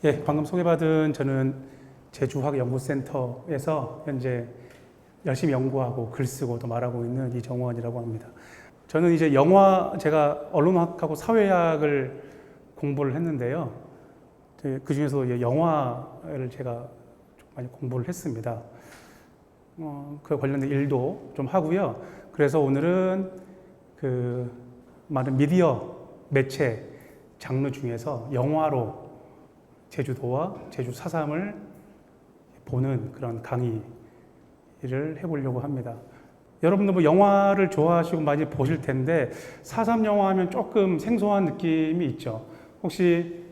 예, 방금 소개받은 저는 제주화학연구센터에서 현재 열심히 연구하고 글 쓰고 또 말하고 있는 이정원이라고 합니다. 저는 이제 제가 언론학하고 사회학을 공부를 했는데요. 그 중에서 영화를 제가 좀 많이 공부를 했습니다. 그 관련된 일도 좀 하고요. 그래서 오늘은 그 많은 미디어 매체 장르 중에서 영화로 제주도와 제주 4.3을 보는 그런 강의를 해보려고 합니다. 여러분들 뭐 영화를 좋아하시고 많이 보실 텐데 4.3 영화 하면 조금 생소한 느낌이 있죠. 혹시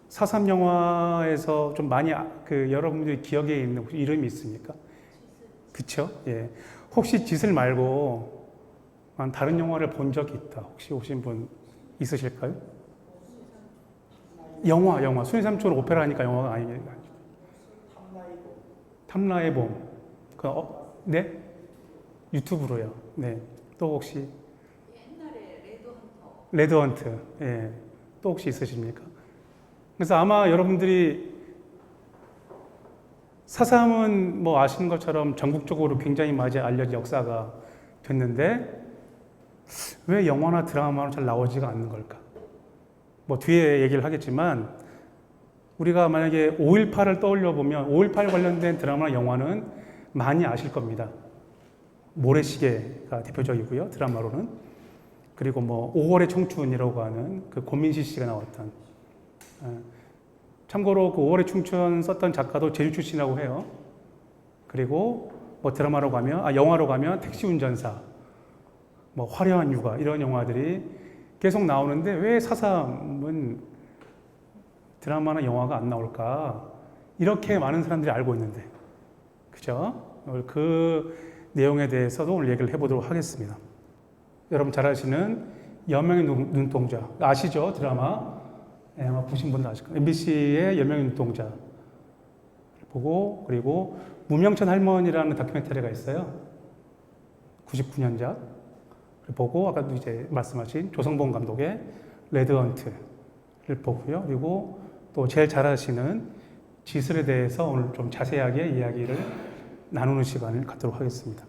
4.3 영화에서 좀 많이 여러분들이 기억에 있는 혹시 이름이 있습니까? 그쵸? 예. 혹시 짓을 말고 다른 영화를 본 적이 있다. 혹시 오신 분 있으실까요? 영화. 순이삼촌 오페라니까 영화가 아니니까. 탐라의 봄. 네? 유튜브로요. 네. 또 혹시? 옛날에 레드헌터. 레드헌트. 예. 또 혹시 있으십니까? 그래서 아마 여러분들이 4.3은 뭐 아시는 것처럼 전국적으로 굉장히 많이 알려진 역사가 됐는데 왜 영화나 드라마로 잘 나오지가 않는 걸까? 뭐 뒤에 얘기를 하겠지만 우리가 만약에 5.18을 떠올려 보면 5.18 관련된 드라마나 영화는 많이 아실 겁니다. 모래시계가 대표적이고요. 드라마로는. 그리고 뭐 5월의 청춘이라고 하는 그 고민시 씨가 나왔던. 참고로 그 5월의 청춘 썼던 작가도 제주 출신이라고 해요. 그리고 뭐 영화로 가면 택시 운전사, 뭐 화려한 육아 이런 영화들이 계속 나오는데 왜 4.3은 드라마나 영화가 안 나올까? 이렇게 많은 사람들이 알고 있는데. 그죠? 그 내용에 대해서도 오늘 얘기를 해보도록 하겠습니다. 여러분 잘 아시는 여명의 눈동자. 아시죠? 드라마. 네, 아마 보신 분들 아실 거예요. MBC의 여명의 눈동자. 보고, 그리고 무명천 할머니라는 다큐멘터리가 있어요. 99년작. 보고, 아까도 이제 말씀하신 조성봉 감독의 레드헌트를 보고요. 그리고 또 제일 잘 아시는 지슬에 대해서 오늘 좀 자세하게 이야기를 나누는 시간을 갖도록 하겠습니다.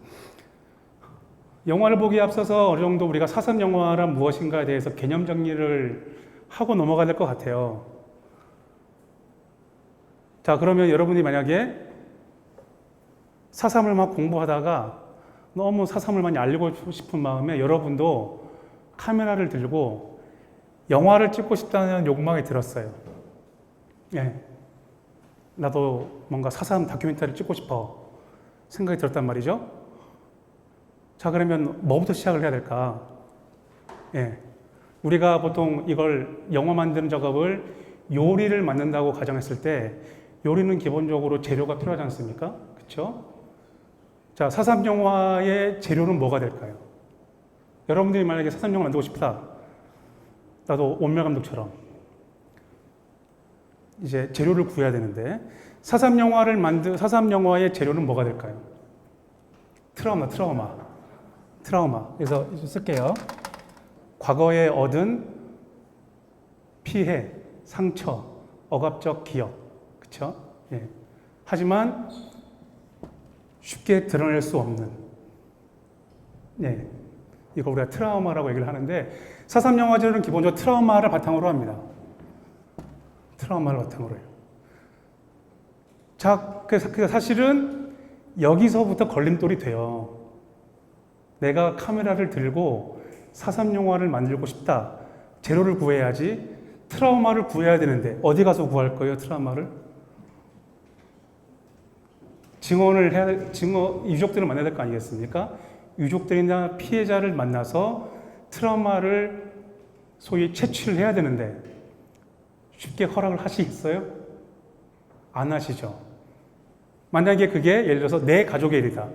영화를 보기에 앞서서 어느 정도 우리가 4.3 영화란 무엇인가에 대해서 개념 정리를 하고 넘어가야 될 것 같아요. 자, 그러면 여러분이 만약에 4.3을 막 공부하다가 너무 4.3을 많이 알리고 싶은 마음에 여러분도 카메라를 들고 영화를 찍고 싶다는 욕망이 들었어요. 예. 나도 뭔가 4.3 다큐멘터리를 찍고 싶어 생각이 들었단 말이죠. 자, 그러면 뭐부터 시작을 해야 될까? 예. 우리가 보통 이걸 영화 만드는 작업을 요리를 만든다고 가정했을 때 요리는 기본적으로 재료가 필요하지 않습니까? 그렇죠? 자, 4.3 영화의 재료는 뭐가 될까요? 여러분들이 만약에 4.3 영화 만들고 싶다. 나도 온멸 감독처럼 이제 재료를 구해야 되는데 4.3 영화의 재료는 뭐가 될까요? 트라우마. 그래서 쓸게요. 과거에 얻은 피해, 상처, 억압적 기억. 그쵸? 예. 하지만 쉽게 드러낼 수 없는. 예. 이거 우리가 트라우마라고 얘기를 하는데 4.3 영화제는 기본적으로 트라우마를 바탕으로 합니다. 트라우마를 바탕으로 해요. 자, 그래서 사실은 여기서부터 걸림돌이 돼요. 내가 카메라를 들고 4.3 영화를 만들고 싶다. 재료를 구해야지. 트라우마를 구해야 되는데 어디 가서 구할 거예요, 트라우마를? 유족들을 만나야 될 거 아니겠습니까? 유족들이나 피해자를 만나서 트라우마를 소위 채취를 해야 되는데 쉽게 허락을 하시겠어요? 안 하시죠. 만약에 그게 예를 들어서 내 가족의 일이다.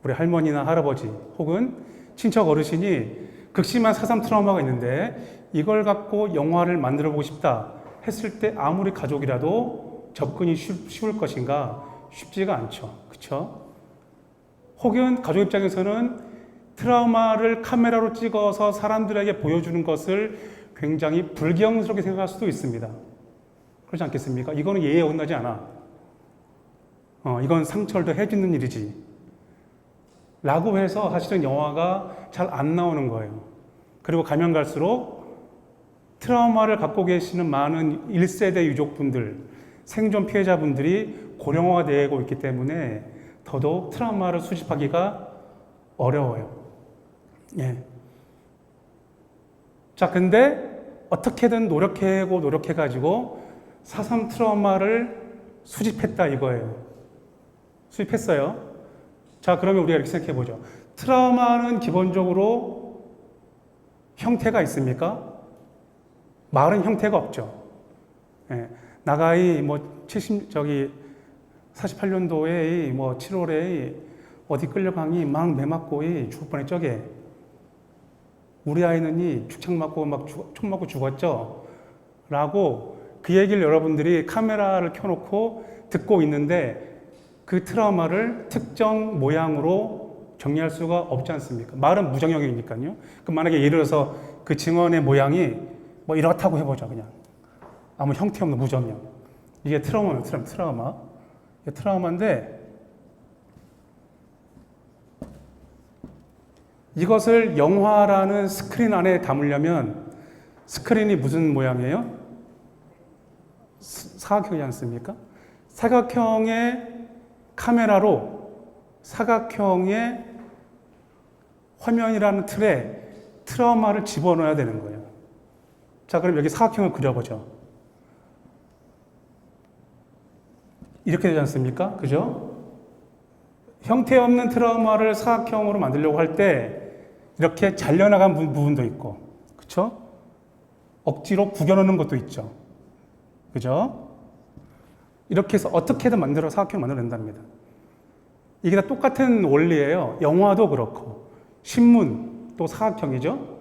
우리 할머니나 할아버지 혹은 친척 어르신이 극심한 4.3 트라우마가 있는데 이걸 갖고 영화를 만들어 보고 싶다 했을 때 아무리 가족이라도 접근이 쉬울 것인가? 쉽지가 않죠. 그쵸? 혹은 가족 입장에서는 트라우마를 카메라로 찍어서 사람들에게 보여주는 것을 굉장히 불경스럽게 생각할 수도 있습니다. 그렇지 않겠습니까? 이거는 예의에 어긋나지 않아. 이건 상처를 더 해주는 일이지. 라고 해서 사실은 영화가 잘 안 나오는 거예요. 그리고 가면 갈수록 트라우마를 갖고 계시는 많은 1세대 유족분들, 생존 피해자분들이 고령화가 되고 있기 때문에 더더욱 트라우마를 수집하기가 어려워요. 예. 자, 근데 어떻게든 노력해가지고 4.3 트라우마를 수집했다 이거예요. 수집했어요. 자, 그러면 우리가 이렇게 생각해 보죠. 트라우마는 기본적으로 형태가 있습니까? 말은 형태가 없죠. 예. 나가이 48년도에 7월에 어디 끌려가니 막 매 맞고 죽을 뻔했저게. 우리 아이는 축창 맞고 총 맞고 죽었죠. 라고 그 얘기를 여러분들이 카메라를 켜놓고 듣고 있는데 그 트라우마를 특정 모양으로 정리할 수가 없지 않습니까? 말은 무정형이니까요. 그럼 만약에 예를 들어서 그 증언의 모양이 이렇다고 해보죠, 그냥. 아무 형태 없는 무정형. 이게 트라우마예요, 트라우마. 이게 트라우마인데 이것을 영화라는 스크린 안에 담으려면 스크린이 무슨 모양이에요? 사각형이지 않습니까? 사각형의 카메라로 사각형의 화면이라는 틀에 트라우마를 집어넣어야 되는 거예요. 자, 그럼 여기 사각형을 그려보죠. 이렇게 되지 않습니까? 그죠? 형태 없는 트라우마를 사각형으로 만들려고 할 때 이렇게 잘려나간 부분도 있고, 그쵸? 억지로 구겨놓는 것도 있죠. 그죠? 이렇게 해서 어떻게든 사각형 만들어낸답니다. 이게 다 똑같은 원리예요. 영화도 그렇고, 신문도 사각형이죠.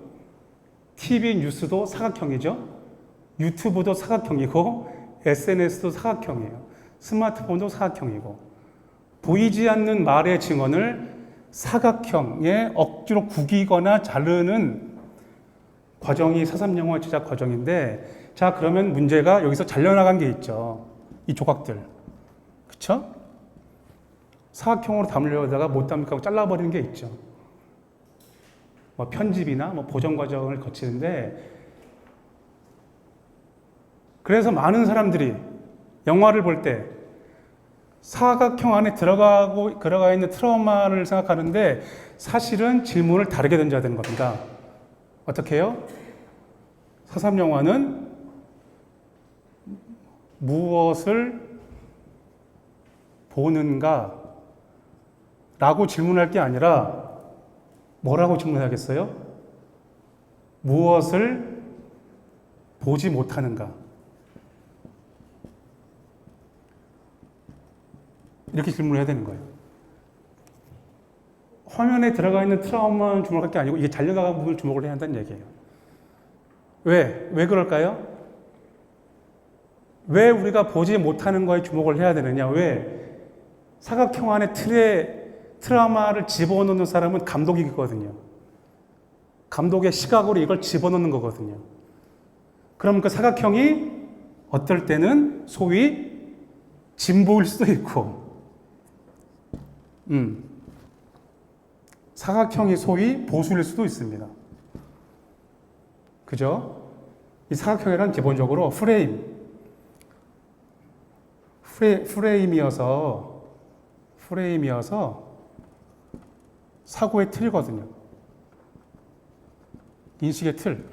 TV 뉴스도 사각형이죠. 유튜브도 사각형이고, SNS도 사각형이에요. 스마트폰도 사각형이고, 보이지 않는 말의 증언을 사각형에 억지로 구기거나 자르는 과정이 4.3 영화 제작 과정인데, 자, 그러면 문제가 여기서 잘려나간 게 있죠. 이 조각들. 그쵸? 사각형으로 담으려다가 못 담고 잘라버리는 게 있죠. 편집이나 보정 과정을 거치는데, 그래서 많은 사람들이 영화를 볼 때 사각형 안에 들어가 있는 트라우마를 생각하는데 사실은 질문을 다르게 던져야 되는 겁니다. 어떻게 해요? 4.3 영화는 무엇을 보는가? 라고 질문할 게 아니라 뭐라고 질문해야겠어요? 무엇을 보지 못하는가? 이렇게 질문을 해야 되는 거예요. 화면에 들어가 있는 트라우마만 주목할 게 아니고 이게 잘려나간 부분을 주목을 해야 한다는 얘기예요. 왜 그럴까요? 왜 우리가 보지 못하는 거에 주목을 해야 되느냐? 왜? 사각형 안에 틀에 트라우마를 집어넣는 사람은 감독이거든요. 감독의 시각으로 이걸 집어넣는 거거든요. 그럼 그 사각형이 어떨 때는 소위 진보일 수도 있고, 사각형이 소위 보수일 수도 있습니다. 그죠? 이 사각형이란 기본적으로 프레임이어서 사고의 틀이거든요. 인식의 틀.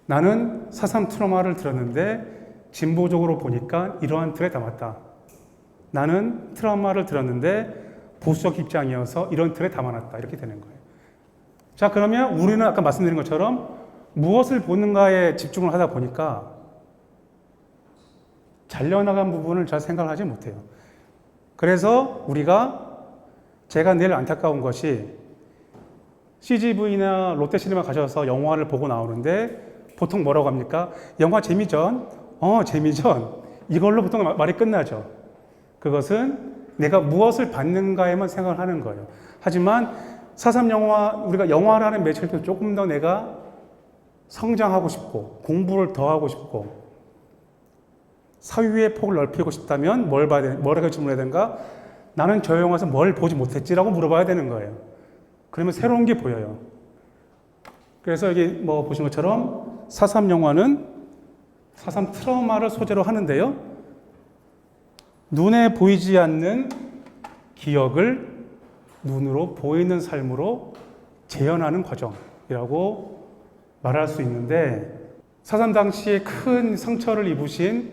나는 4.3 트라우마를 들었는데 진보적으로 보니까 이러한 틀에 담았다. 나는 트라우마를 들었는데 보수적 입장이어서 이런 틀에 담아놨다. 이렇게 되는 거예요. 자, 그러면 우리는 아까 말씀드린 것처럼 무엇을 보는가에 집중을 하다 보니까 잘려나간 부분을 잘 생각을 하지 못해요. 그래서 제가 늘 안타까운 것이 CGV나 롯데시네마 가셔서 영화를 보고 나오는데 보통 뭐라고 합니까? 영화 재미전? 재미전. 이걸로 보통 말이 끝나죠. 그것은 내가 무엇을 받는가에만 생각을 하는 거예요. 하지만 4.3 영화, 우리가 영화라는 매체를 조금 더 내가 성장하고 싶고, 공부를 더 하고 싶고, 사유의 폭을 넓히고 싶다면 뭐라고 질문해야 되는가? 나는 저 영화에서 뭘 보지 못했지라고 물어봐야 되는 거예요. 그러면 새로운 게 보여요. 그래서 여기 뭐 보신 것처럼 4.3 영화는 4.3 트라우마를 소재로 하는데요. 눈에 보이지 않는 기억을 눈으로 보이는 삶으로 재현하는 과정이라고 말할 수 있는데 4.3 당시에 큰 상처를 입으신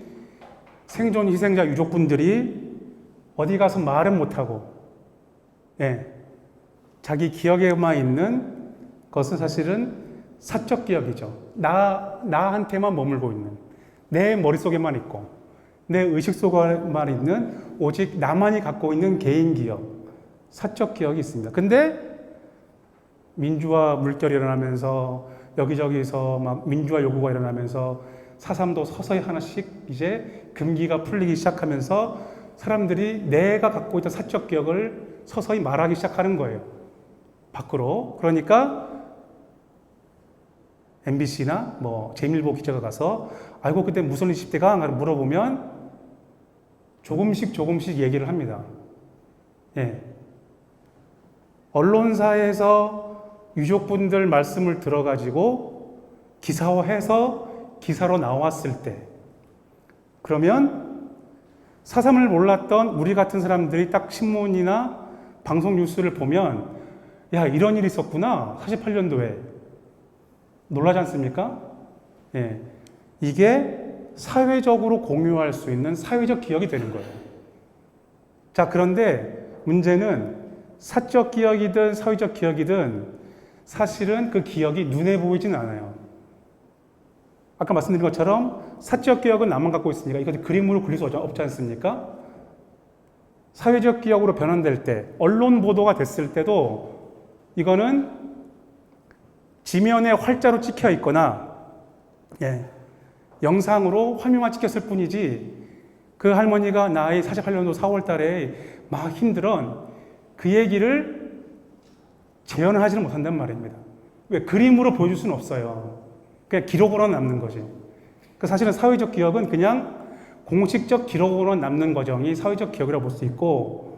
생존 희생자 유족분들이 어디 가서 말은 못하고 자기 기억에만 있는 것은 사실은 사적 기억이죠. 나한테만 머물고 있는, 내 머릿속에만 있고 내 의식 속에만 있는 오직 나만이 갖고 있는 개인 기억, 사적 기억이 있습니다. 근데 민주화 물결이 일어나면서 여기저기서 막 민주화 요구가 일어나면서 4.3도 서서히 하나씩 이제 금기가 풀리기 시작하면서 사람들이 내가 갖고 있던 사적 기억을 서서히 말하기 시작하는 거예요. 밖으로. 그러니까 MBC나 뭐 제1일보 기자가 가서 아이고 그때 무슨 20대가 물어보면 조금씩 얘기를 합니다. 언론사에서 유족분들 말씀을 들어가지고 기사화해서 기사로 나왔을 때 그러면 4.3을 몰랐던 우리 같은 사람들이 딱 신문이나 방송 뉴스를 보면 야 이런 일이 있었구나 48년도에 놀라지 않습니까? 이게 사회적으로 공유할 수 있는 사회적 기억이 되는 거예요. 자, 그런데 문제는 사적 기억이든 사회적 기억이든 사실은 그 기억이 눈에 보이진 않아요. 아까 말씀드린 것처럼 사적 기억은 나만 갖고 있으니까 이것을 그림으로 그릴 수 없지 않습니까? 사회적 기억으로 변환될 때, 언론 보도가 됐을 때도 이거는 지면에 활자로 찍혀 있거나 영상으로 화면만 찍혔을 뿐이지 그 할머니가 나이 48년도 4월 달에 막 힘들어 그 얘기를 재현을 하지는 못한단 말입니다. 왜? 그림으로 보여줄 수는 없어요. 그냥 기록으로 남는 거지. 사실은 사회적 기억은 그냥 공식적 기록으로 남는 과정이 사회적 기억이라고 볼 수 있고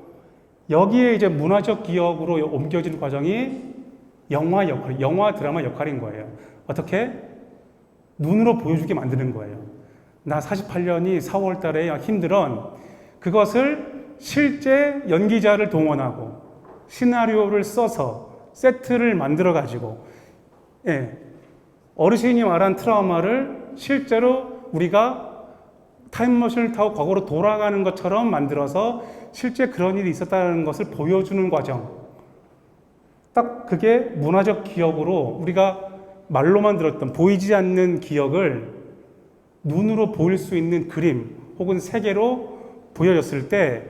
여기에 이제 문화적 기억으로 옮겨지는 과정이 영화 드라마 역할인 거예요. 어떻게? 눈으로 보여주게 만드는 거예요. 나 48년이 4월 달에 힘들어 그것을 실제 연기자를 동원하고 시나리오를 써서 세트를 만들어 가지고 어르신이 말한 트라우마를 실제로 우리가 타임머신을 타고 과거로 돌아가는 것처럼 만들어서 실제 그런 일이 있었다는 것을 보여주는 과정. 딱 그게 문화적 기억으로 우리가 말로만 들었던 보이지 않는 기억을 눈으로 보일 수 있는 그림 혹은 세계로 보여졌을 때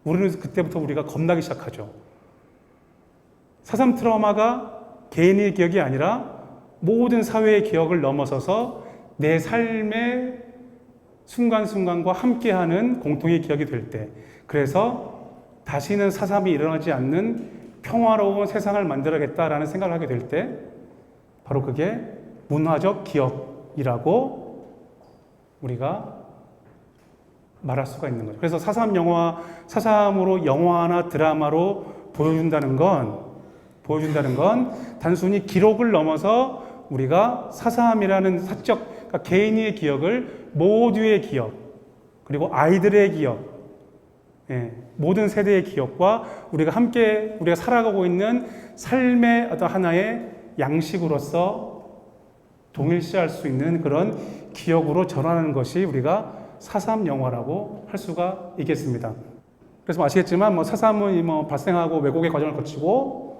우리는 그때부터 우리가 겁나기 시작하죠. 4.3 트라우마가 개인의 기억이 아니라 모든 사회의 기억을 넘어서서 내 삶의 순간순간과 함께하는 공통의 기억이 될 때 그래서 다시는 4.3이 일어나지 않는 평화로운 세상을 만들어야겠다라는 생각을 하게 될 때 바로 그게 문화적 기억이라고 우리가 말할 수가 있는 거죠. 그래서 4.3으로 영화나 드라마로 보여준다는 건 단순히 기록을 넘어서 우리가 4.3이라는 사적, 그러니까 개인의 기억을 모두의 기억, 그리고 아이들의 기억, 모든 세대의 기억과 우리가 함께 우리가 살아가고 있는 삶의 어떤 하나의 양식으로서 동일시할 수 있는 그런 기억으로 전환하는 것이 우리가 4.3 영화라고 할 수가 있겠습니다. 그래서 아시겠지만 4.3은 발생하고 왜곡의 과정을 거치고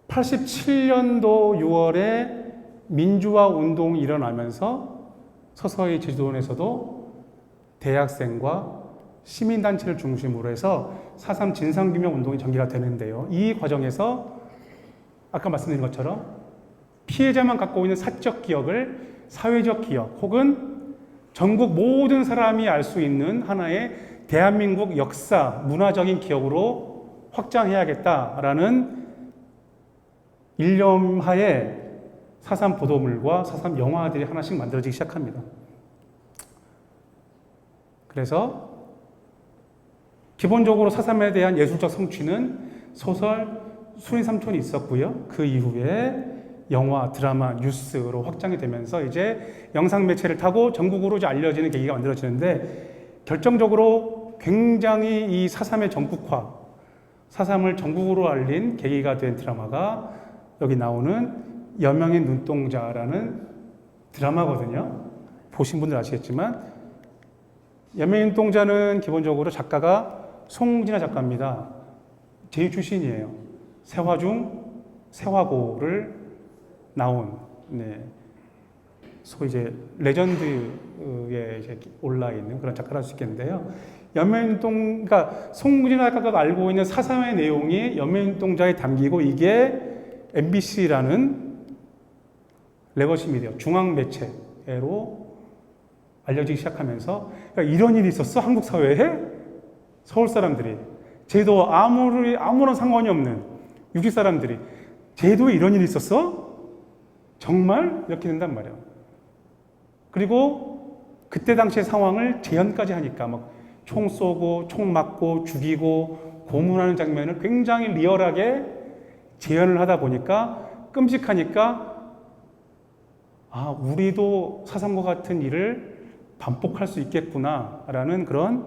87년도 6월에 민주화 운동이 일어나면서 서서히 제주도원에서도 대학생과 시민단체를 중심으로 해서 4.3 진상규명 운동이 전개가 되는데요. 이 과정에서 아까 말씀드린 것처럼 피해자만 갖고 있는 사적 기억을 사회적 기억 혹은 전국 모든 사람이 알 수 있는 하나의 대한민국 역사, 문화적인 기억으로 확장해야겠다라는 일념하에 4.3 보도물과 4.3 영화들이 하나씩 만들어지기 시작합니다. 그래서 기본적으로 4.3에 대한 예술적 성취는 소설 수리삼촌이 있었고요. 그 이후에 영화, 드라마, 뉴스로 확장이 되면서 이제 영상 매체를 타고 전국으로 이제 알려지는 계기가 만들어지는데, 결정적으로 굉장히 이 4.3의 전국화, 4.3을 전국으로 알린 계기가 된 드라마가 여기 나오는 여명의 눈동자라는 드라마거든요. 보신 분들 아시겠지만, 여명의 눈동자는 기본적으로 작가가 송진아 작가입니다. 제주 출신이에요. 세화중, 세화고를 나온, 소위 이제 레전드에 이제 올라 있는 그런 작가라 할 수 있겠는데요. 그러니까 송진아 작가가 알고 있는 4.3의 내용이 여명의 눈동자에 담기고, 이게 MBC라는 레거시 미디어, 중앙 매체로 알려지기 시작하면서, 그러니까 이런 일이 있었어? 한국 사회에? 서울 사람들이, 제도 아무런 상관이 없는 육지 사람들이, 제도에 이런 일이 있었어? 정말? 이렇게 된단 말이에요. 그리고 그때 당시의 상황을 재현까지 하니까 막 총 쏘고 총 맞고 죽이고 고문하는 장면을 굉장히 리얼하게 재현을 하다 보니까 끔찍하니까, 아, 우리도 4.3과 같은 일을 반복할 수 있겠구나라는 그런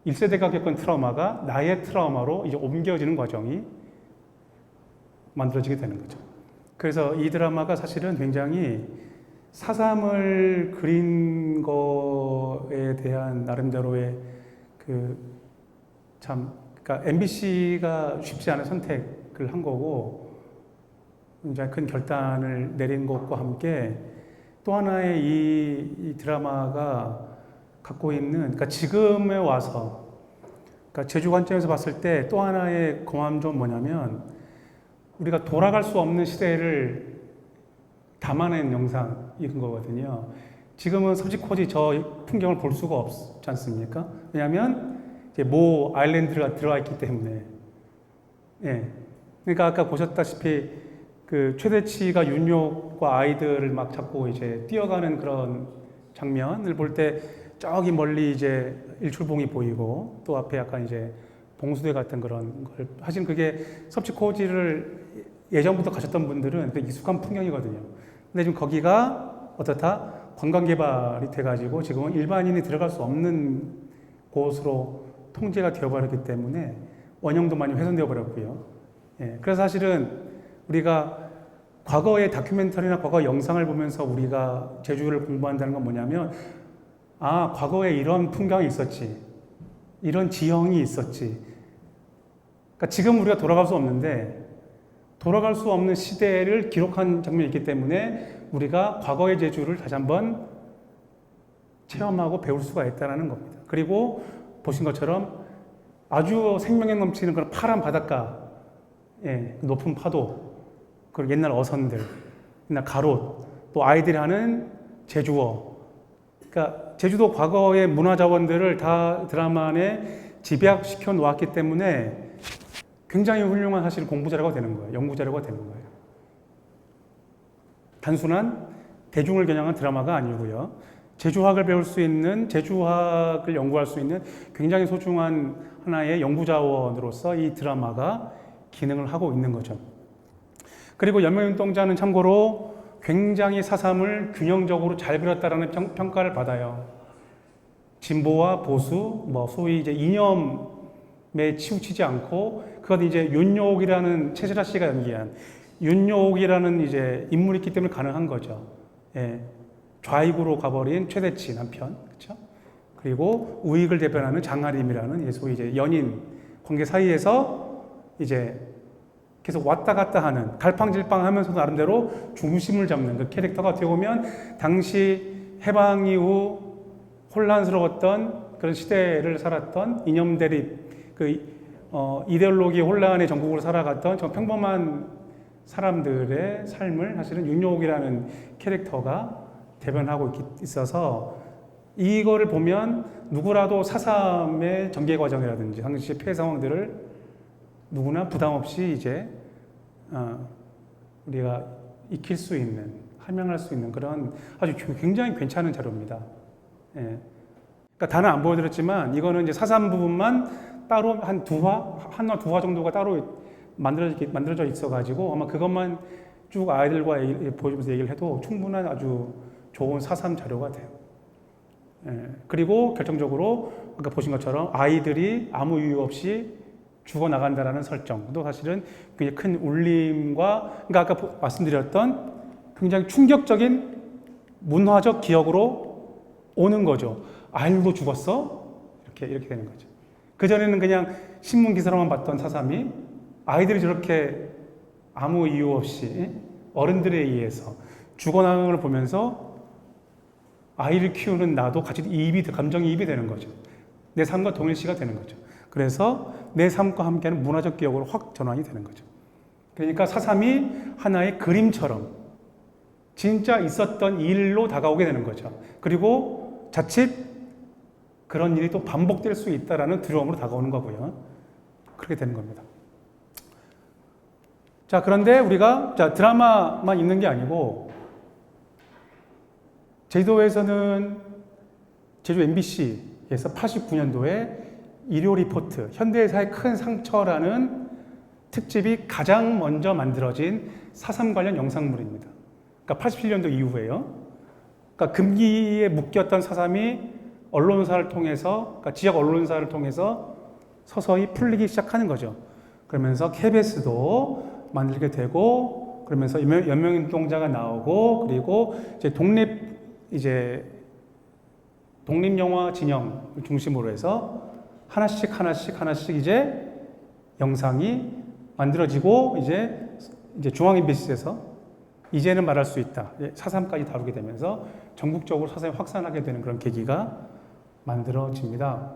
1세대가 겪은 트라우마가 나의 트라우마로 이제 옮겨지는 과정이 만들어지게 되는 거죠. 그래서 이 드라마가 사실은 굉장히 4.3을 그린 거에 대한 나름대로의 그러니까 MBC가 쉽지 않은 선택을 한 거고, 굉장히 큰 결단을 내린 것과 함께 또 하나의 이 드라마가 갖고 있는, 그러니까 지금에 와서, 그러니까 제주 관점에서 봤을 때 또 하나의 고마움은 뭐냐면, 우리가 돌아갈 수 없는 시대를 담아낸 영상인 거거든요. 지금은 서지코지 저 풍경을 볼 수가 없지 않습니까? 왜냐하면 이제 모 아일랜드가 들어가 있기 때문에. 예. 그러니까 아까 보셨다시피 그 최대치가 윤욕과 아이들을 막 잡고 이제 뛰어가는 그런 장면을 볼 때 저기 멀리 이제 일출봉이 보이고, 또 앞에 약간 이제 봉수대 같은 그런 걸, 사실 그게 섭지코지를 예전부터 가셨던 분들은 그 익숙한 풍경이거든요. 근데 지금 거기가 어떻다? 관광개발이 돼가지고 지금은 일반인이 들어갈 수 없는 곳으로 통제가 되어버렸기 때문에 원형도 많이 훼손되어 버렸고요. 예, 그래서 사실은 우리가 과거의 다큐멘터리나 과거 영상을 보면서 우리가 제주를 공부한다는 건 뭐냐면, 아, 과거에 이런 풍경이 있었지, 이런 지형이 있었지. 그러니까 지금 우리가 돌아갈 수 없는데, 돌아갈 수 없는 시대를 기록한 장면이 있기 때문에 우리가 과거의 제주를 다시 한번 체험하고 배울 수가 있다는 겁니다. 그리고 보신 것처럼 아주 생명력 넘치는 그런 파란 바닷가, 예, 높은 파도, 그리고 옛날 어선들, 옛날 가롯, 또 아이들이 하는 제주어. 그러니까 제주도 과거의 문화 자원들을 다 드라마 안에 집약시켜 놓았기 때문에 굉장히 훌륭한 사실 공부 자료가 되는 거예요. 연구 자료가 되는 거예요. 단순한 대중을 겨냥한 드라마가 아니고요. 제주학을 배울 수 있는, 제주학을 연구할 수 있는 굉장히 소중한 하나의 연구 자원으로서 이 드라마가 기능을 하고 있는 거죠. 그리고 여명윤동자는 참고로 굉장히 4.3을 균형적으로 잘 그렸다라는 평가를 받아요. 진보와 보수, 소위 이제 이념에 치우치지 않고, 그건 이제 윤욕이라는 최세라 씨가 연기한 윤욕이라는 이제 인물이 있기 때문에 가능한 거죠. 예. 좌익으로 가버린 최대치 남편, 그렇죠? 그리고 우익을 대변하는 장하림이라는 소위 이제 연인 관계 사이에서 이제 계속 왔다 갔다 하는, 갈팡질팡하면서도 나름대로 중심을 잡는 그 캐릭터가 어떻게 보면 당시 해방 이후 혼란스러웠던 그런 시대를 살았던 이념 대립, 이데올로기 혼란의 전국으로 살아갔던 저 평범한 사람들의 삶을 사실은 윤욕이라는 캐릭터가 대변하고 있어서, 이거를 보면 누구라도 4.3의 전개 과정이라든지 당시 피해 상황들을 누구나 부담 없이 이제 우리가 익힐 수 있는, 함양할 수 있는 그런 아주 굉장히 괜찮은 자료입니다. 예. 그러니까 다는 안 보여드렸지만 이거는 이제 사삼 부분만 따로 한 두 화, 한화 두 화 정도가 따로 만들어져 있어가지고 아마 그것만 쭉 아이들과 보여주면서 얘기를 해도 충분한 아주 좋은 사삼 자료가 돼요. 예. 그리고 결정적으로 아까 보신 것처럼 아이들이 아무 이유 없이 죽어나간다라는 설정도 사실은 굉장히 큰 울림과, 그러니까 아까 말씀드렸던 굉장히 충격적인 문화적 기억으로 오는 거죠. 아이들도 죽었어? 이렇게 되는 거죠. 그전에는 그냥 신문 기사로만 봤던 사삼이 아이들이 저렇게 아무 이유 없이 어른들에 의해서 죽어나가는 걸 보면서 아이를 키우는 나도 같이 감정이입이 되는 거죠. 내 삶과 동일시가 되는 거죠. 그래서 내 삶과 함께하는 문화적 기억으로 확 전환이 되는 거죠. 그러니까 사삼이 하나의 그림처럼 진짜 있었던 일로 다가오게 되는 거죠. 그리고 자칫 그런 일이 또 반복될 수 있다라는 두려움으로 다가오는 거고요. 그렇게 되는 겁니다. 자, 그런데 우리가 드라마만 있는 게 아니고 제주도에서는 제주 MBC에서 89년도에 일요 리포트, 현대사의 큰 상처라는 특집이 가장 먼저 만들어진 사삼 관련 영상물입니다. 그러니까 87년도 이후에요. 그러니까 금기에 묶였던 사삼이 언론사를 통해서, 그러니까 지역 언론사를 통해서 서서히 풀리기 시작하는 거죠. 그러면서 KBS도 만들게 되고, 그러면서 연명운동자가 나오고, 그리고 이제 독립영화 진영을 중심으로 해서 하나씩 이제 영상이 만들어지고, 이제 중앙 MBC에서 이제는 말할 수 있다. 사삼까지 다루게 되면서 전국적으로 사삼이 확산하게 되는 그런 계기가 만들어집니다.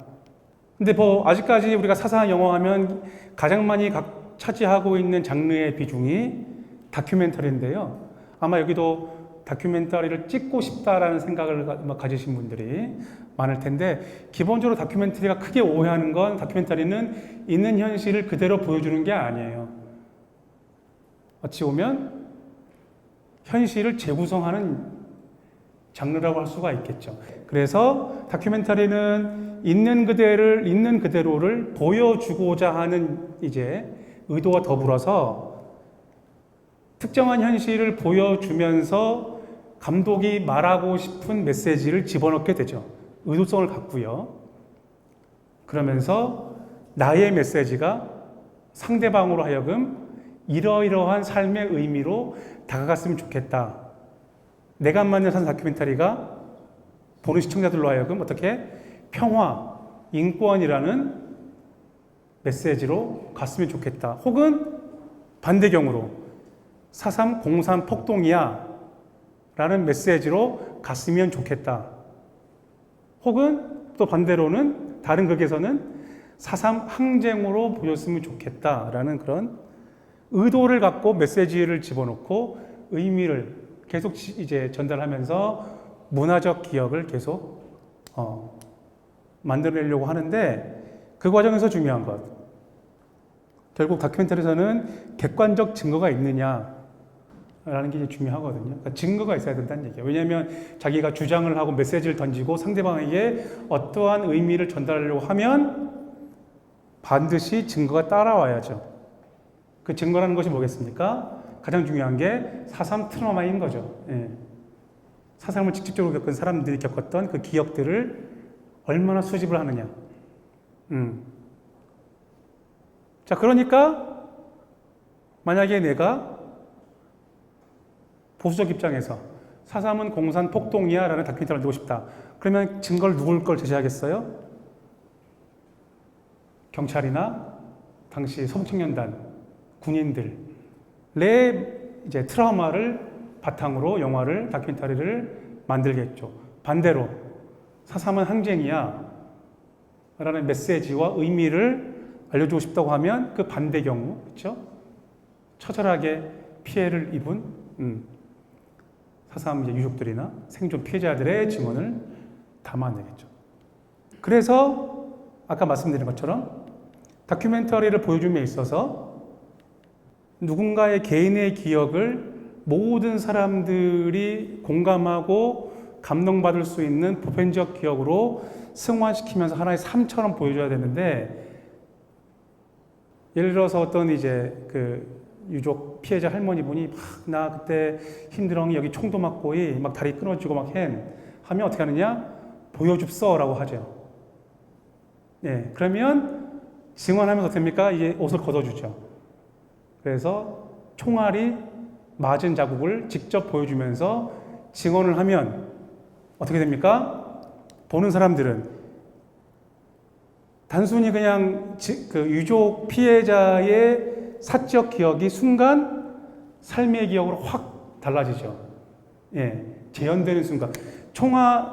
근데 아직까지 우리가 사삼 영화 하면 가장 많이 차지하고 있는 장르의 비중이 다큐멘터리인데요. 아마 여기도 다큐멘터리를 찍고 싶다라는 생각을 가지신 분들이 많을 텐데, 기본적으로 다큐멘터리가 크게 오해하는 건 다큐멘터리는 있는 현실을 그대로 보여주는 게 아니에요. 어찌 보면 현실을 재구성하는 장르라고 할 수가 있겠죠. 그래서 다큐멘터리는 있는 그대로를 보여주고자 하는 이제 의도와 더불어서 특정한 현실을 보여주면서 감독이 말하고 싶은 메시지를 집어넣게 되죠. 의도성을 갖고요. 그러면서 나의 메시지가 상대방으로 하여금 이러이러한 삶의 의미로 다가갔으면 좋겠다. 내가 만든 사는 다큐멘터리가 보는 시청자들로 하여금 어떻게 평화, 인권이라는 메시지로 갔으면 좋겠다. 혹은 반대경우로 4.3 공산 폭동이야 라는 메시지로 갔으면 좋겠다. 혹은 또 반대로는 다른 극에서는 4.3 항쟁으로 보였으면 좋겠다라는 그런 의도를 갖고 메시지를 집어넣고 의미를 계속 이제 전달하면서 문화적 기억을 계속 만들어내려고 하는데, 그 과정에서 중요한 것, 결국 다큐멘터리에서는 객관적 증거가 있느냐라는 게 이제 중요하거든요. 그러니까 증거가 있어야 된다는 얘기예요. 왜냐하면 자기가 주장을 하고 메시지를 던지고 상대방에게 어떠한 의미를 전달하려고 하면 반드시 증거가 따라와야죠. 그 증거라는 것이 뭐겠습니까? 가장 중요한 게 4.3 트라우마인 거죠. 예. 4.3을 직접적으로 겪은 사람들이 겪었던 그 기억들을 얼마나 수집을 하느냐. 자, 그러니까 만약에 내가 보수적 입장에서 4.3은 공산 폭동이야 라는 다큐멘터리를 만들고 싶다. 그러면 증거를 누굴 걸 제시하겠어요? 경찰이나 당시 서북청년단, 군인들의 이제 트라우마를 바탕으로 영화를, 다큐멘터리를 만들겠죠. 반대로 4.3은 항쟁이야 라는 메시지와 의미를 알려주고 싶다고 하면 그 반대 경우, 그렇죠? 처절하게 피해를 입은 4.3 이제 유족들이나 생존 피해자들의 증언을 담아내겠죠. 그래서 아까 말씀드린 것처럼 다큐멘터리를 보여줌에 있어서 누군가의 개인의 기억을 모든 사람들이 공감하고 감동받을 수 있는 보편적 기억으로 승화시키면서 하나의 삶처럼 보여줘야 되는데, 예를 들어서 어떤 이제 그 유족 피해자 할머니분이 막 나 그때 힘들엉이 여기 총도 맞고이 막 다리 끊어지고 막 하면 어떻게 하느냐? 보여줍서라고 하죠. 예, 그러면 증언하면서 어떻게 됩니까? 이제 옷을 걷어주죠. 그래서 총알이 맞은 자국을 직접 보여주면서 증언을 하면 어떻게 됩니까? 보는 사람들은 단순히 그냥 그 유족 피해자의 사적 기억이 순간 삶의 기억으로 확 달라지죠. 예, 재현되는 순간.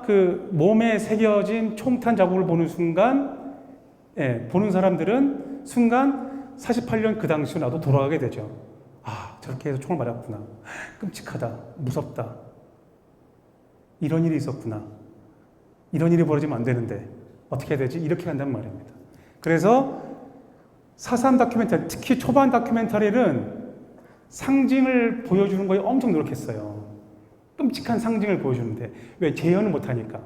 그 몸에 새겨진 총탄 자국을 보는 순간, 예, 보는 사람들은 순간 48년 그 당시로 나도 돌아가게 되죠. 아, 저렇게 해서 총을 맞았구나. 끔찍하다. 무섭다. 이런 일이 있었구나. 이런 일이 벌어지면 안 되는데 어떻게 해야 되지? 이렇게 한단 말입니다. 그래서 4.3 다큐멘터리, 특히 초반 다큐멘터리는 상징을 보여주는 거에 엄청 노력했어요. 끔찍한 상징을 보여주는데 왜? 재현을 못하니까.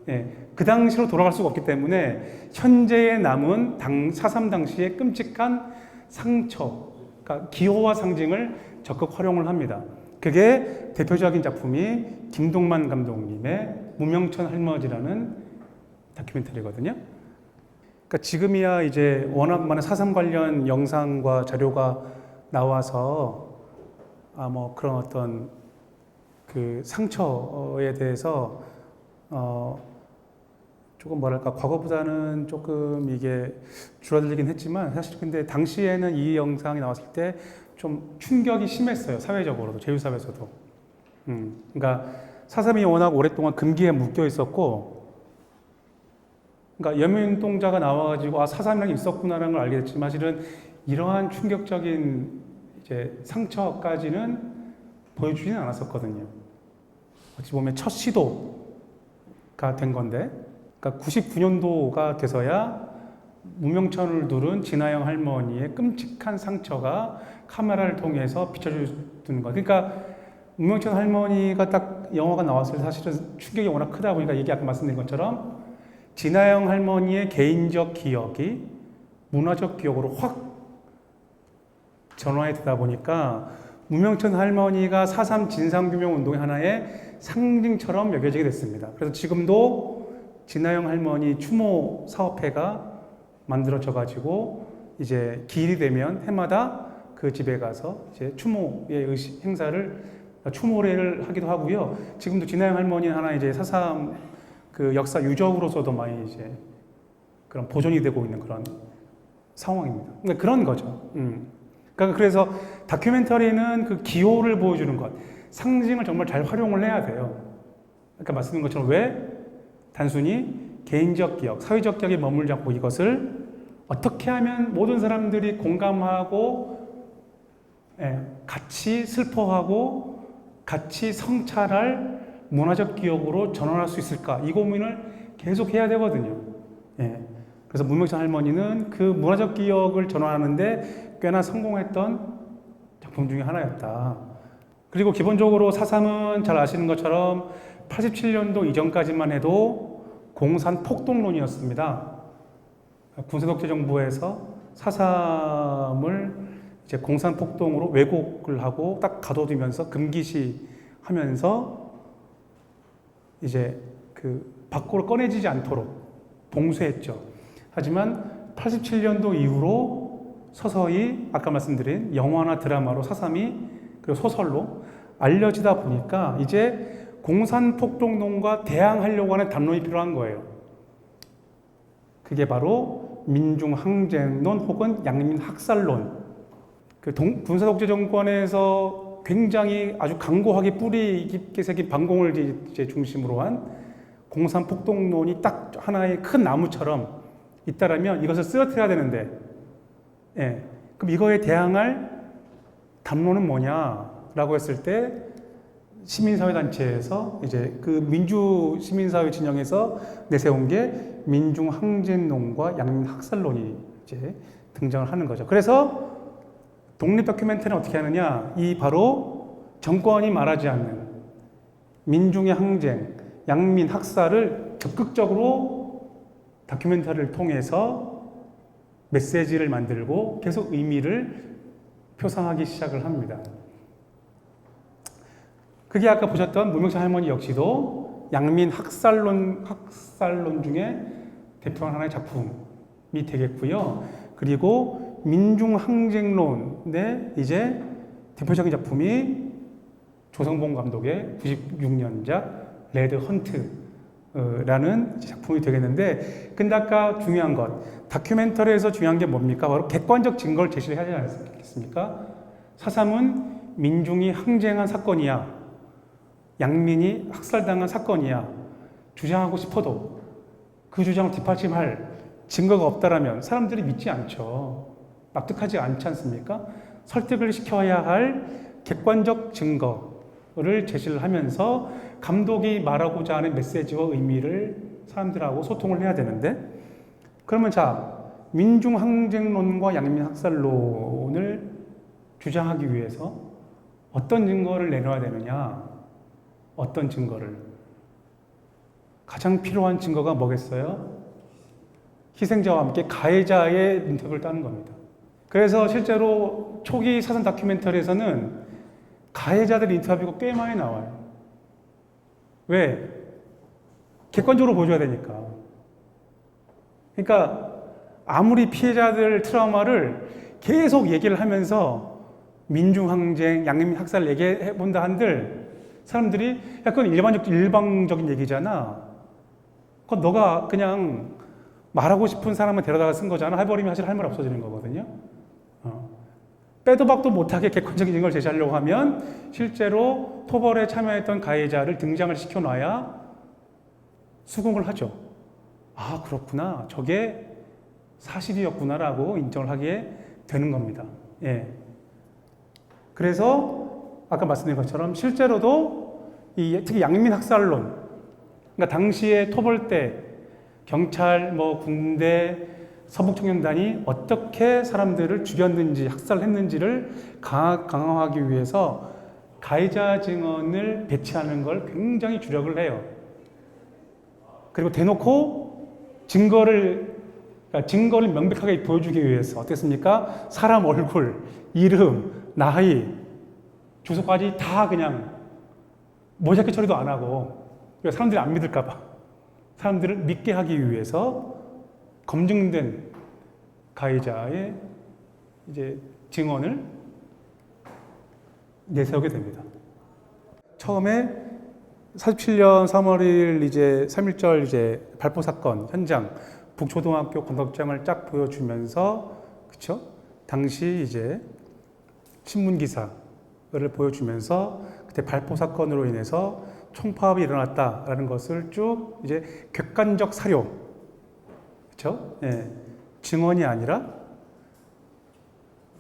예, 그 당시로 돌아갈 수가 없기 때문에 현재에 남은 4.3 당시의 끔찍한 상처, 그러니까 기호와 상징을 적극 활용을 합니다. 그게 대표적인 작품이 김동만 감독님의 무명천 할머니라는 다큐멘터리거든요. 그러니까 지금이야 이제 워낙 많은 4.3 관련 영상과 자료가 나와서 뭐 그런 어떤 그 상처에 대해서 조금 뭐랄까 과거보다는 조금 이게 줄어들긴 했지만 사실 근데 당시에는 이 영상이 나왔을 때 좀 충격이 심했어요. 사회적으로도 제휴사회에서도. 그러니까 4.3이 워낙 오랫동안 금기에 묶여 있었고, 그러니까 여민동자가 나와가지고 4.3이라는 게 있었구나라는 걸 알게 됐지만 사실은 이러한 충격적인 이제 상처까지는 보여주지는 않았었거든요. 어찌 보면 첫 시도가 된 건데, 그러니까 99년도가 돼서야 무명천을 두른 진아영 할머니의 끔찍한 상처가 카메라를 통해서 비춰주는 거. 그러니까 무명천 할머니가 딱 영화가 나왔을 때 사실은 충격이 워낙 크다 보니까 이게 아까 말씀드린 것처럼 진아영 할머니의 개인적 기억이 문화적 기억으로 확 전환이 되다 보니까 무명천 할머니가 4.3 진상규명 운동의 하나의 상징처럼 여겨지게 됐습니다. 그래서 지금도 진아영 할머니 추모 사업회가 만들어져 가지고 이제 기일이 되면 해마다 그 집에 가서 이제 추모의 행사를 추모례를 하기도 하고요. 지금도 진아영 할머니는 하나 이제 4.3 그 역사 유적으로서도 많이 이제 그런 보존이 되고 있는 그런 상황입니다. 그러니까 그런 거죠. 그러니까 그래서 다큐멘터리는 그 기호를 보여주는 것, 상징을 정말 잘 활용을 해야 돼요. 아까 말씀드린 것처럼 왜 단순히 개인적 기억, 사회적 기억에 머물지 않고 이것을 어떻게 하면 모든 사람들이 공감하고 같이 슬퍼하고 같이 성찰할 문화적 기억으로 전환할 수 있을까? 이 고민을 계속 해야 되거든요. 그래서 무명천 할머니는 그 문화적 기억을 전환하는데 꽤나 성공했던 작품 중에 하나였다. 그리고 기본적으로 4.3은 잘 아시는 것처럼 87년도 이전까지만 해도 공산 폭동론이었습니다. 군사독재 정부에서 4.3을 이제 공산 폭동으로 왜곡을 하고 딱 가둬두면서 금기시 하면서 이제 그 밖으로 꺼내지지 않도록 봉쇄했죠. 하지만 87년도 이후로 서서히 아까 말씀드린 영화나 드라마로 4.3이 그리고 소설로 알려지다 보니까 이제 공산폭동론과 대항하려고 하는 담론이 필요한 거예요. 그게 바로 민중항쟁론 혹은 양민학살론. 그 군사독재 정권에서 굉장히 아주 강고하게 뿌리 깊게 새긴 반공을 이제 중심으로 한 공산폭동론이 딱 하나의 큰 나무처럼 있다라면 이것을 쓰러뜨려야 되는데, 그럼 이거에 대항할 담론은 뭐냐라고 했을 때 시민사회단체에서 이제 그 민주시민사회 진영에서 내세운 게 민중항쟁론과 양민학살론이 이제 등장을 하는 거죠. 그래서 독립 다큐멘터리는 어떻게 하느냐? 이 바로 정권이 말하지 않는 민중의 항쟁, 양민 학살을 적극적으로 다큐멘터리를 통해서 메시지를 만들고 계속 의미를 표상하기 시작을 합니다. 그게 아까 보셨던 무명창 할머니 역시도 양민 학살론 중에 대표하는 하나의 작품이 되겠고요. 그리고 민중항쟁론의 이제 대표적인 작품이 조성봉 감독의 96년작 레드 헌트라는 작품이 되겠는데, 근데 아까 중요한 것, 다큐멘터리에서 중요한 게 뭡니까? 바로 객관적 증거를 제시를 해야 하지 않겠습니까? 4.3은 민중이 항쟁한 사건이야, 양민이 학살당한 사건이야 주장하고 싶어도 그 주장을 뒷받침할 증거가 없다라면 사람들이 믿지 않죠. 납득하지 않지 않습니까? 설득을 시켜야 할 객관적 증거를 제시를 하면서 감독이 말하고자 하는 메시지와 의미를 사람들하고 소통을 해야 되는데, 그러면 자, 민중항쟁론과 양민학살론을 주장하기 위해서 어떤 증거를 내놓아야 되느냐? 어떤 증거를? 가장 필요한 증거가 뭐겠어요? 희생자와 함께 가해자의 인터뷰를 따는 겁니다. 그래서 실제로 초기 사전 다큐멘터리에서는 가해자들 인터뷰가 꽤 많이 나와요. 왜? 객관적으로 보여줘야 되니까. 그러니까 아무리 피해자들 트라우마를 계속 얘기를 하면서 민중항쟁, 양민학살 얘기해본다 한들 사람들이 약간 일방적인 얘기잖아. 그건 너가 그냥 말하고 싶은 사람을 데려다가 쓴 거잖아. 해버리면 사실 할 말 없어지는 거거든요. 빼도 박도 못하게 객관적인 걸 제시하려고 하면 실제로 토벌에 참여했던 가해자를 등장을 시켜놔야 수긍을 하죠. 아, 그렇구나. 저게 사실이었구나라고 인정을 하게 되는 겁니다. 예. 그래서 아까 말씀드린 것처럼 실제로도 특히 양민학살론, 그러니까 당시에 토벌 때 경찰, 군대, 서북청년단이 어떻게 사람들을 죽였는지, 학살했는지를 강화하기 위해서 가해자 증언을 배치하는 걸 굉장히 주력을 해요. 그리고 대놓고 증거를 명백하게 보여주기 위해서 어떻습니까? 사람 얼굴, 이름, 나이, 주소까지 다 그냥 모자이크 처리도 안 하고, 사람들이 안 믿을까봐 사람들을 믿게 하기 위해서 검증된 가해자의 이제 증언을 내세우게 됩니다. 처음에 47년 3월 1일 이제 3.1절 이제 발포 사건 현장 북초등학교 건덕장을 쫙 보여주면서, 그쵸? 당시 이제 신문 기사를 보여주면서 그때 발포 사건으로 인해서 총파업이 일어났다라는 것을 쭉 이제 객관적 사료, 그렇죠? 예, 증언이 아니라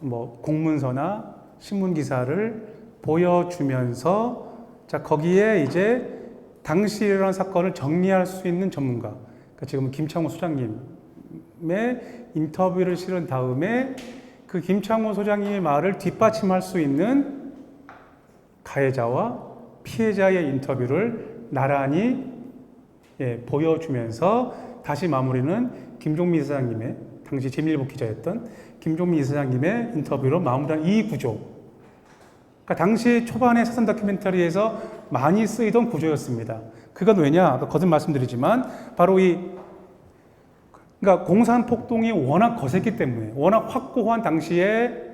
공문서나 신문 기사를 보여주면서, 자, 거기에 이제 당시 일어난 사건을 정리할 수 있는 전문가, 그러니까 지금 김창호 소장님의 인터뷰를 실은 다음에 그 김창호 소장님의 말을 뒷받침할 수 있는 가해자와 피해자의 인터뷰를 나란히 보여주면서 다시 마무리는 김종민 이사장님의, 당시 제1일보 기자였던 김종민 이사장님의 인터뷰로 마무리한 이 구조. 그러니까 당시 초반의 사전 다큐멘터리에서 많이 쓰이던 구조였습니다. 그건 왜냐? 아까 거듭 말씀드리지만 바로 그러니까 공산폭동이 워낙 거셌기 때문에, 워낙 확고한 당시에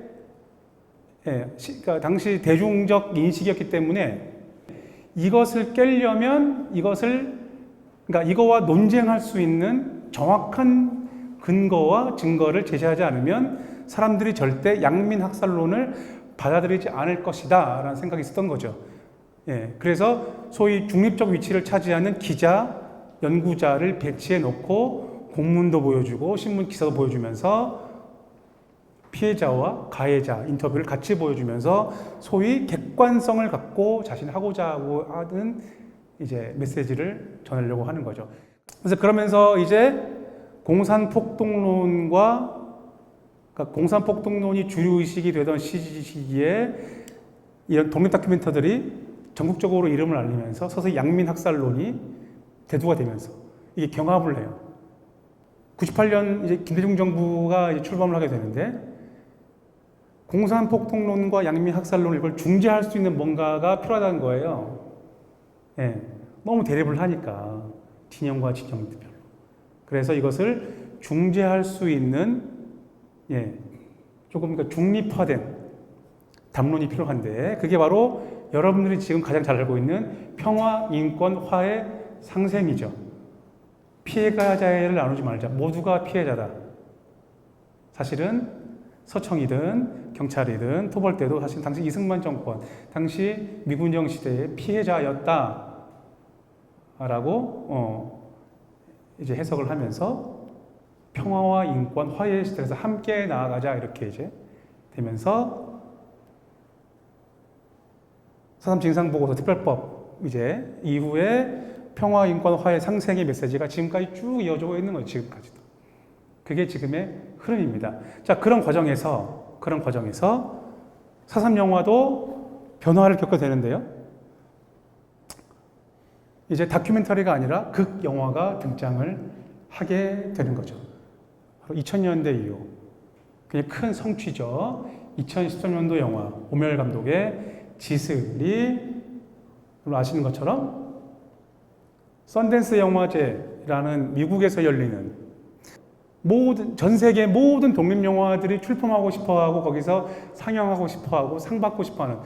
그러니까 당시 대중적 인식이었기 때문에 이것을 깨려면 그러니까 이거와 논쟁할 수 있는 정확한 근거와 증거를 제시하지 않으면 사람들이 절대 양민학살론을 받아들이지 않을 것이다 라는 생각이 있었던 거죠. 그래서 소위 중립적 위치를 차지하는 기자, 연구자를 배치해 놓고 공문도 보여주고 신문 기사도 보여주면서 피해자와 가해자 인터뷰를 같이 보여주면서 소위 객관성을 갖고 자신이 하고자 하는 이제 메시지를 전하려고 하는 거죠. 그래서 그러면서 이제 공산폭동론이 주류 의식이 되던 시기에 이런 독립 다큐멘터들이 전국적으로 이름을 알리면서 서서히 양민학살론이 대두가 되면서 이게 경합을 해요. 98년 이제 김대중 정부가 이제 출범을 하게 되는데 공산폭동론과 양민학살론 이걸 중재할 수 있는 뭔가가 필요하다는 거예요. 예, 너무 대립을 하니까 진영과 진영들별로. 그래서 이것을 중재할 수 있는 조금 그러니까 중립화된 담론이 필요한데 그게 바로 여러분들이 지금 가장 잘 알고 있는 평화, 인권, 화해, 상생이죠. 피해자를 나누지 말자. 모두가 피해자다. 사실은 서청이든 경찰이든 토벌대도 사실 당시 이승만 정권, 당시 미군정 시대의 피해자였다라고 이제 해석을 하면서 평화와 인권, 화해의 시대에서 함께 나아가자 이렇게 이제 되면서 사삼 징상보고서 특별법 이제 이후에 평화, 인권, 화해, 상생의 메시지가 지금까지 쭉 이어지고 있는 거예요. 지금까지도. 그게 지금의 흐름입니다. 자, 그런 과정에서 4.3 영화도 변화를 겪게 되는데요. 이제 다큐멘터리가 아니라 극 영화가 등장을 하게 되는 거죠. 바로 2000년대 이후. 그냥 큰 성취죠. 2013년도 영화 오멜 감독의 지슬이 아시는 것처럼 썬댄스 영화제라는 미국에서 열리는 전 세계 모든 독립 영화들이 출품하고 싶어하고 거기서 상영하고 싶어하고 상 받고 싶어하는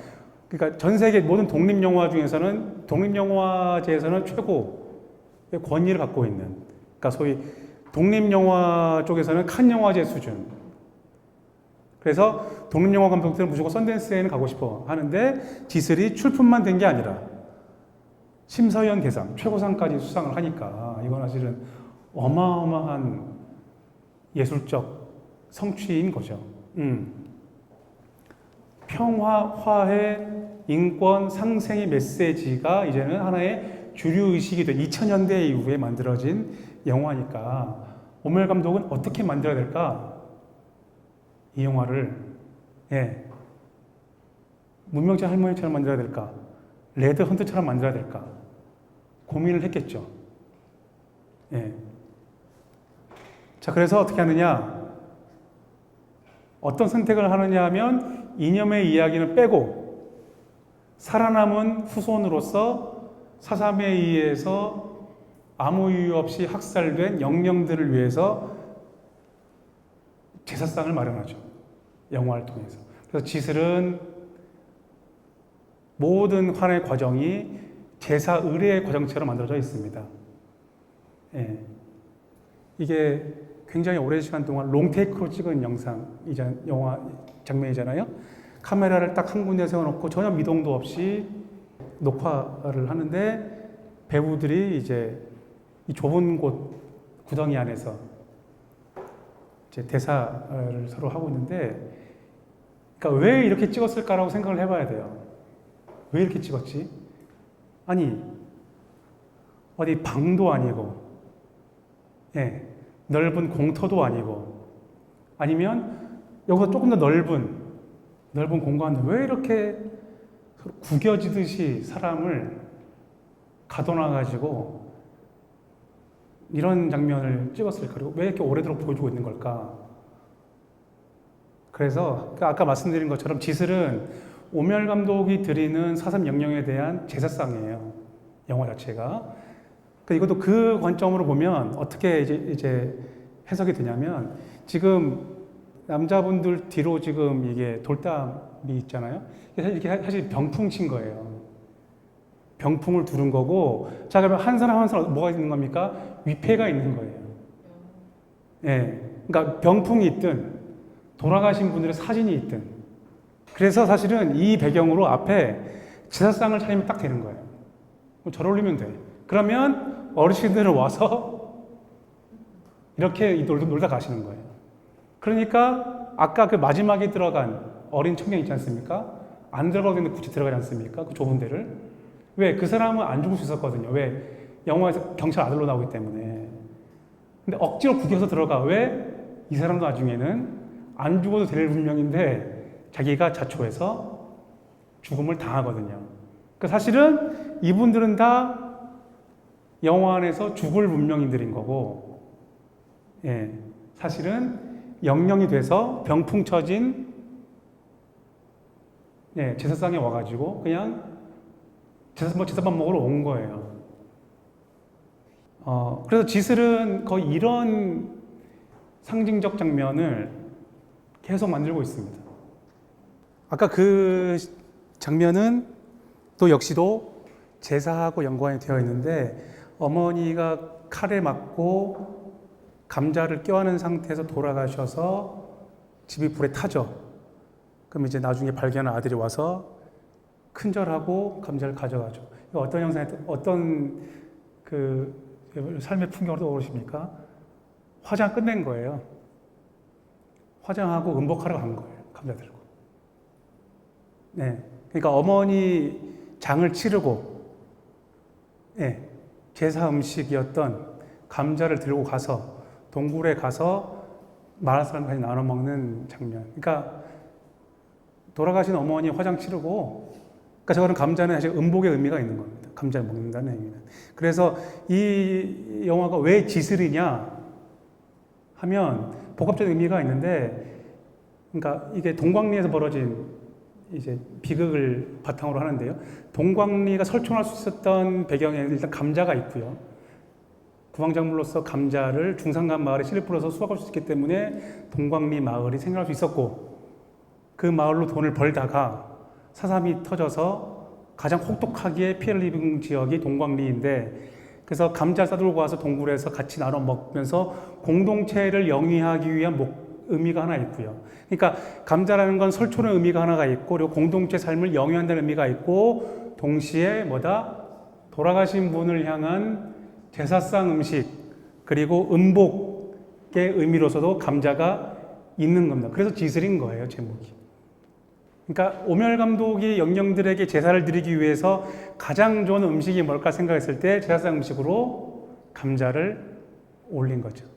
그러니까 전 세계 모든 독립 영화 중에서는 독립 영화제에서는 최고의 권위를 갖고 있는 그러니까 소위 독립 영화 쪽에서는 칸 영화제 수준. 그래서 독립 영화 감독들은 무조건 썬댄스에는 가고 싶어 하는데 지슬이 출품만 된 게 아니라 심사위원 대상, 최고상까지 수상을 하니까 이건 사실은 어마어마한 예술적 성취인 거죠. 평화, 화해, 인권, 상생의 메시지가 이제는 하나의 주류의식이 된 2000년대 이후에 만들어진 영화니까 오멜 감독은 어떻게 만들어야 될까? 이 영화를 문명재 할머니처럼 만들어야 될까? 레드 헌트처럼 만들어야 될까? 고민을 했겠죠. 자, 그래서 어떻게 하느냐? 어떤 선택을 하느냐 하면 이념의 이야기는 빼고 살아남은 후손으로서 4.3에 의해서 아무 이유 없이 학살된 영령들을 위해서 제사상을 마련하죠. 영화를 통해서. 그래서 지슬은 모든 환의 과정이 제사 의례의 과정처럼 만들어져 있습니다. 이게 굉장히 오랜 시간 동안 롱테이크로 찍은 영화 장면이잖아요. 카메라를 딱 한 군데 세워놓고 전혀 미동도 없이 녹화를 하는데 배우들이 이제 이 좁은 곳 구덩이 안에서 이제 대사를 서로 하고 있는데, 그러니까 왜 이렇게 찍었을까라고 생각을 해봐야 돼요. 왜 이렇게 찍었지? 아니, 어디 방도 아니고, 넓은 공터도 아니고, 아니면 여기서 조금 더 넓은 공간인데 왜 이렇게 구겨지듯이 사람을 가둬놔가지고 이런 장면을 찍었을까? 그리고 왜 이렇게 오래도록 보여주고 있는 걸까? 그래서 아까 말씀드린 것처럼 지슬은 오멜 감독이 드리는 4.3 영령에 대한 제사상이에요. 영화 자체가. 그러니까 이것도 그 관점으로 보면 어떻게 이제 해석이 되냐면, 지금 남자분들 뒤로 지금 이게 돌담이 있잖아요. 이게 사실 병풍 친 거예요. 병풍을 두른 거고, 자, 그러면 한 사람 한 사람 뭐가 있는 겁니까? 위패가 있는 거예요. 그러니까 병풍이 있든 돌아가신 분들의 사진이 있든. 그래서 사실은 이 배경으로 앞에 제사상을 차리면 딱 되는 거예요. 절 올리면 돼. 그러면 어르신들은 와서 이렇게 놀다 가시는 거예요. 그러니까 아까 그 마지막에 들어간 어린 청년 있지 않습니까? 안 들어가도 되는데 굳이 들어가지 않습니까? 그 좁은 데를. 왜? 그 사람은 안 죽을 수 있었거든요. 왜? 영화에서 경찰 아들로 나오기 때문에. 근데 억지로 구겨서 들어가. 왜? 이 사람도 나중에는 안 죽어도 될 운명인데 자기가 자초해서 죽음을 당하거든요. 그러니까 사실은 이분들은 다 영화 안에서 죽을 운명인들인 거고, 예, 사실은 영령이 돼서 병풍 처진 예, 제사상에 와가지고 그냥 제사밥 먹으러 온 거예요. 그래서 지슬은 거의 이런 상징적 장면을 계속 만들고 있습니다. 아까 그 장면은 또 역시도 제사하고 연관이 되어 있는데 어머니가 칼에 맞고 감자를 껴안은 상태에서 돌아가셔서 집이 불에 타죠. 그럼 이제 나중에 발견한 아들이 와서 큰절하고 감자를 가져가죠. 이거 어떤 영상에 어떤 그 삶의 풍경으로 떠오르십니까? 화장 끝낸 거예요. 화장하고 음복하러 간 거예요. 감자 들고. 네. 그러니까 어머니 장을 치르고, 네. 제사 음식이었던 감자를 들고 가서 동굴에 가서 마을 사람까지 나눠 먹는 장면. 그러니까 돌아가신 어머니 화장 치르고, 그러니까 저거는 감자는 사실 음복의 의미가 있는 겁니다. 감자를 먹는다는 의미는. 그래서 이 영화가 왜 지슬이냐 하면 복합적인 의미가 있는데, 그러니까 이게 동광리에서 벌어진 이제 비극을 바탕으로 하는데요. 동광리가 설총할 수 있었던 배경에는 일단 감자가 있고요. 구황작물로서 감자를 중산간 마을에 씨를 뿌려서 수확할 수 있기 때문에 동광리 마을이 생겨날 수 있었고, 그 마을로 돈을 벌다가 사삼이 터져서 가장 혹독하게 피해를 입은 지역이 동광리인데, 그래서 감자 싸들고 와서 동굴에서 같이 나눠 먹으면서 공동체를 영위하기 위한 의미가 하나 있고요. 그러니까 감자라는 건 설초는 의미가 하나가 있고, 그리고 공동체 삶을 영위한다는 의미가 있고, 동시에 뭐다? 돌아가신 분을 향한 제사상 음식, 그리고 음복의 의미로서도 감자가 있는 겁니다. 그래서 지슬인 거예요, 제목이. 그러니까 오멸 감독이 영령들에게 제사를 드리기 위해서 가장 좋은 음식이 뭘까 생각했을 때 제사상 음식으로 감자를 올린 거죠.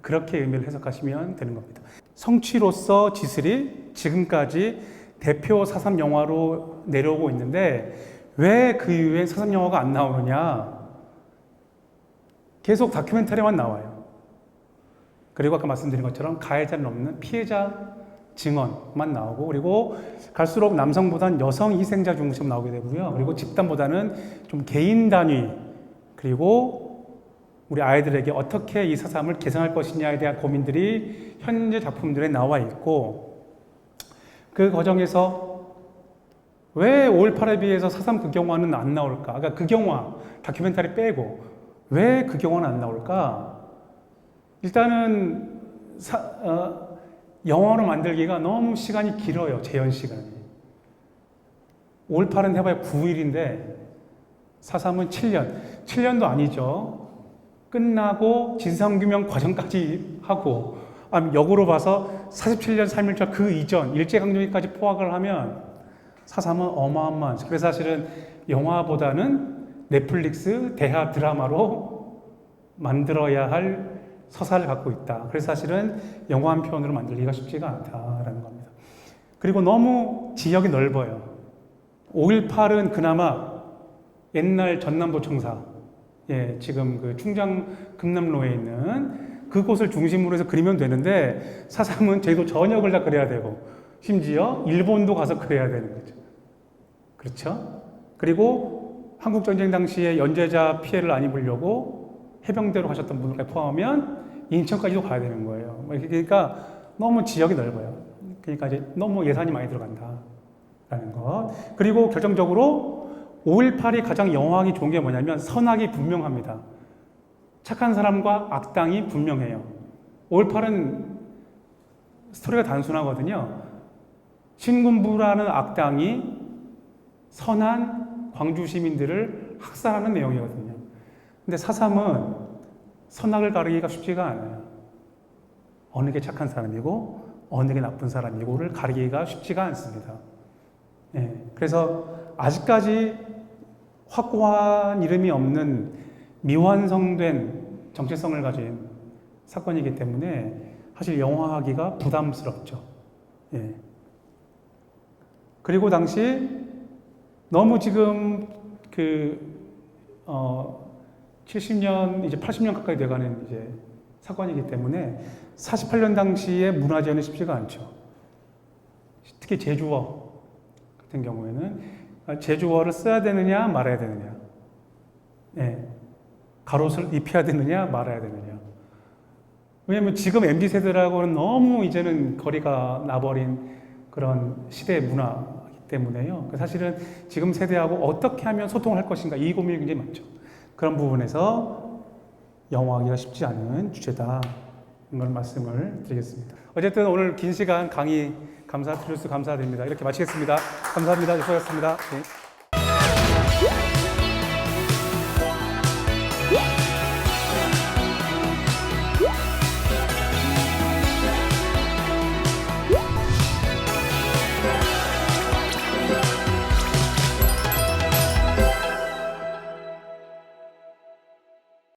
그렇게 의미를 해석하시면 되는 겁니다. 성취로서 지슬이 지금까지 대표 사삼 영화로 내려오고 있는데 왜 그 이후에 사삼 영화가 안 나오느냐? 계속 다큐멘터리만 나와요. 그리고 아까 말씀드린 것처럼 가해자는 없는 피해자 증언만 나오고, 그리고 갈수록 남성보다는 여성 희생자 중심 나오게 되고요. 그리고 집단보다는 좀 개인 단위, 그리고 우리 아이들에게 어떻게 이 사삼을 개선할 것이냐에 대한 고민들이 현재 작품들에 나와 있고, 그 과정에서 왜 5.18에 비해서 사삼 극영화는 안 나올까? 그러니까 극영화, 다큐멘터리 빼고 왜 극영화는 안 나올까? 일단은 영화로 만들기가 너무 시간이 길어요. 재현 시간이. 5.18은 해봐야 9일인데 4.3은 7년. 7년도 아니죠. 끝나고 진상규명 과정까지 하고, 역으로 봐서 47년 3.1절 그 이전 일제강점기까지 포함을 하면 4.3은 어마어마한. 그래서 사실은 영화보다는 넷플릭스 대하 드라마로 만들어야 할 서사를 갖고 있다. 그래서 사실은 영화 한 편으로 만들기가 쉽지가 않다라는 겁니다. 그리고 너무 지역이 넓어요. 5.18은 그나마 옛날 전남도청사, 예, 지금 그 충장 금남로에 있는 그곳을 중심으로 해서 그리면 되는데 4.3은 제도 전역을 다 그려야 되고, 심지어 일본도 가서 그려야 되는 거죠. 그렇죠? 그리고 한국전쟁 당시에 연재자 피해를 안 입으려고 해병대로 가셨던 분들까지 포함하면 인천까지도 가야 되는 거예요. 그러니까 너무 지역이 넓어요. 그러니까 이제 너무 예산이 많이 들어간다라는 것. 그리고 결정적으로 5.18이 가장 영화하기 좋은 게 뭐냐면 선악이 분명합니다. 착한 사람과 악당이 분명해요. 5.18은 스토리가 단순하거든요. 신군부라는 악당이 선한 광주 시민들을 학살하는 내용이거든요. 근데 4.3은 선악을 가리기가 쉽지가 않아요. 어느 게 착한 사람이고 어느 게 나쁜 사람이고를 가리기가 쉽지가 않습니다. 네, 그래서 아직까지 확고한 이름이 없는 미완성된 정체성을 가진 사건이기 때문에 사실 영화하기가 부담스럽죠. 예. 그리고 당시 너무 지금 70년 이제 80년 가까이 돼가는 이제 사건이기 때문에 48년 당시의 문화 재현은 쉽지가 않죠. 특히 제주어 같은 경우에는 제주어를 써야 되느냐 말아야 되느냐, 예, 가롯을 입혀야 되느냐 말아야 되느냐. 왜냐하면 지금 MZ 세대라고는 너무 이제는 거리가 나버린 그런 시대의 문화이기 때문에요. 사실은 지금 세대하고 어떻게 하면 소통을 할 것인가 이 고민이 굉장히 많죠. 그런 부분에서 영어하기가 쉽지 않은 주제다. 이런 말씀을 드리겠습니다. 어쨌든 오늘 긴 시간 강의 감사드려서 감사드립니다. 이렇게 마치겠습니다. 감사합니다. 수고하셨습니다. 네.